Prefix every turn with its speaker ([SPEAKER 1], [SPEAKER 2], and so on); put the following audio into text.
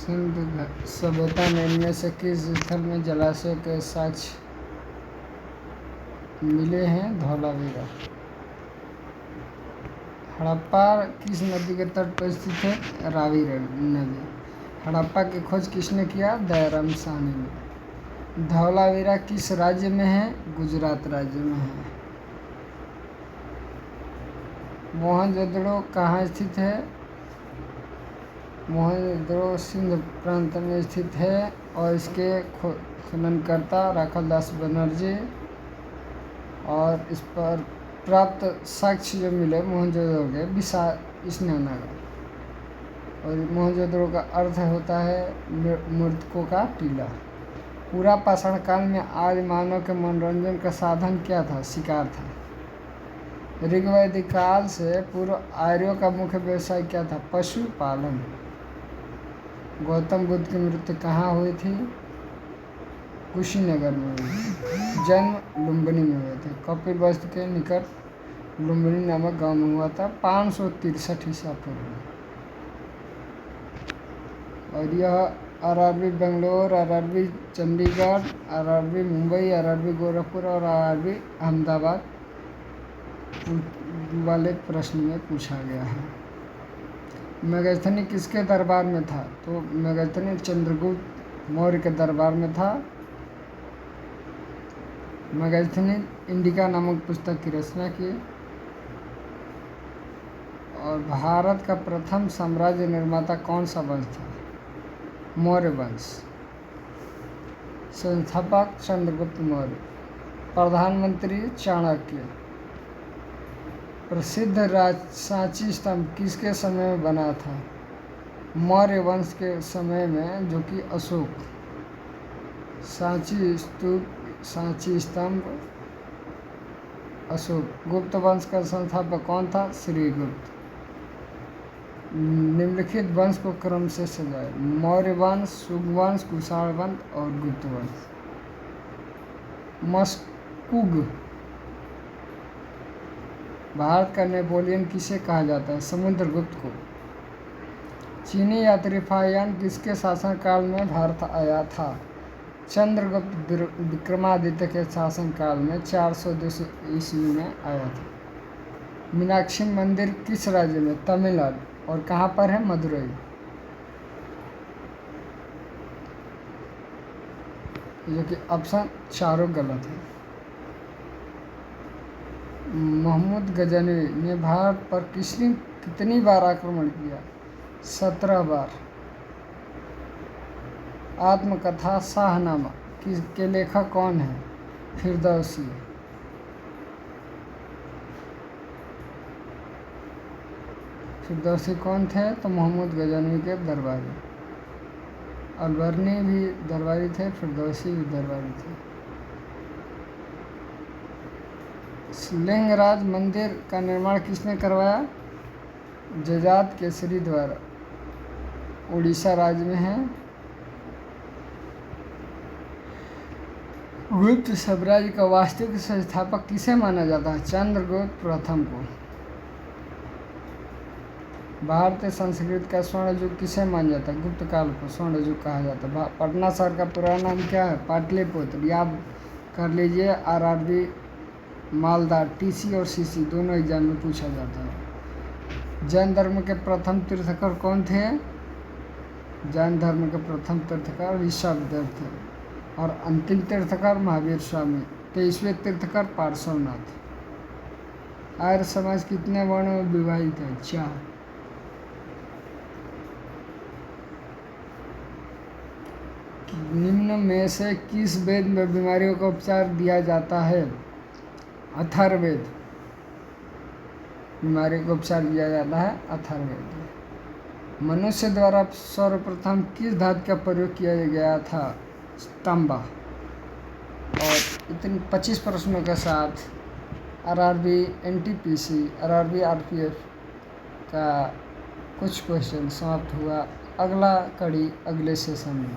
[SPEAKER 1] सिंधु सभ्यता में इनमें से किस स्थल में जलाशय के साक्ष्य मिले हैं? धौलावीरा। हड़प्पा किस नदी के तट पर स्थित है? रावी नदी। हड़प्पा की खोज किसने किया? दयाराम साहनी ने। धौलावीरा किस राज्य में है? गुजरात राज्य में है। मोहनजोदड़ो कहाँ स्थित है? मोहनजोदड़ो सिंध प्रांत में स्थित है और इसके खननकर्ता राखालदास बनर्जी। और इस पर प्राप्त साक्ष्य जो मिले मोहनजोदड़ो के विशाल स्नानागार। और मोहनजोदड़ो का अर्थ होता है मृतकों का टीला। पूरा पाषाण काल में आदि मानव के मनोरंजन का साधन क्या था? शिकार था। ऋग्वैदिक काल से पूर्व आर्यों का मुख्य व्यवसाय क्या था? पशुपालन। गौतम बुद्ध की मृत्यु कहाँ हुई थी? कुशीनगर में हुई थी। जन्म लुम्बिनी में हुए थे। कपिलवस्तु के निकट लुम्बिनी नामक गांव में हुआ था 563 ईसा पूर्व। और यह RRB Bangalore, RRB Chandigarh, RRB Mumbai, RRB Gorakhpur और आरआरबी अहमदाबाद वाले प्रश्न में पूछा गया है। मेगास्थनी किसके दरबार में था? तो मेगास्थनी चंद्रगुप्त मौर्य के दरबार में था। मेगास्थनी इंडिका नामक पुस्तक की रचना की। और भारत का प्रथम साम्राज्य निर्माता कौन सा वंश था? मौर्य वंश। संस्थापक चंद्रगुप्त मौर्य। प्रधानमंत्री चाणक्य। प्रसिद्ध सांची स्तंभ किसके समय में बना था? मौर्य वंश के समय में, जो कि अशोक। सांची स्तूप, सांची स्तंभ अशोक। गुप्त वंश का संस्थापक कौन था? श्रीगुप्त। निम्नलिखित वंश को क्रम से सजाए: मौर्य वंश, शुंग वंश, कुषाण वंश और गुप्त वंश। मस्कुग। भारत का नेपोलियन किसे कहा जाता है? समुद्रगुप्त को। चीनी यात्री फाहियान किसके शासनकाल में भारत आया था? चंद्रगुप्त विक्रमादित्य के शासनकाल में 402 ईस्वी में आया था। मीनाक्षी मंदिर किस राज्य में? तमिलनाडु। और कहाँ पर है? मदुरई। जो कि ऑप्शन चारों गलत है। महमूद गजनवी ने भारत पर कितनी बार आक्रमण किया? 17 बार। आत्मकथा शाहनामा के लेखक कौन है? फिरदौसी। फिरदौसी कौन थे? तो महमूद गजनवी के दरबारी। अलबर्नी भी दरबारी थे, फिरदौसी भी दरबारी थे। लिंगराज मंदिर का निर्माण किसने करवाया? जजात केसरी द्वारा। उड़ीसा राज्य में है। गुप्त साम्राज्य का वास्तविक संस्थापक किसे माना जाता है? चंद्रगुप्त प्रथम को। भारतीय संस्कृत का स्वर्ण युग किसे माना जाता है? गुप्त काल को स्वर्ण युग कहा जाता है। पटना शहर का पूरा नाम क्या है? पाटलिपुत्र। याद कर लीजिए। आरआरबी मालदा टीसी और सीसी दोनों एग्जाम में पूछा जाता है। जैन धर्म के प्रथम तीर्थकर कौन थे? जैन धर्म के प्रथम तीर्थकर ऋषभदेव थे। और अंतिम तीर्थकर महावीर स्वामी। 23वें तीर्थकर पार्श्वनाथ। आर्य समाज कितने वर्णों में विभाजित है? 4। निम्न में से किस वेद में बीमारियों का उपचार दिया जाता है? अथर्ववेद। बीमारियों का उपचार दिया जाता है अथर्ववेद। मनुष्य द्वारा सर्वप्रथम किस धातु का प्रयोग किया गया था? तांबा। और इतने 25 प्रश्नों के साथ आरआरबी एनटीपीसी, आरआरबी आरपीएफ का कुछ क्वेश्चन समाप्त हुआ। अगला कड़ी अगले सेशन में।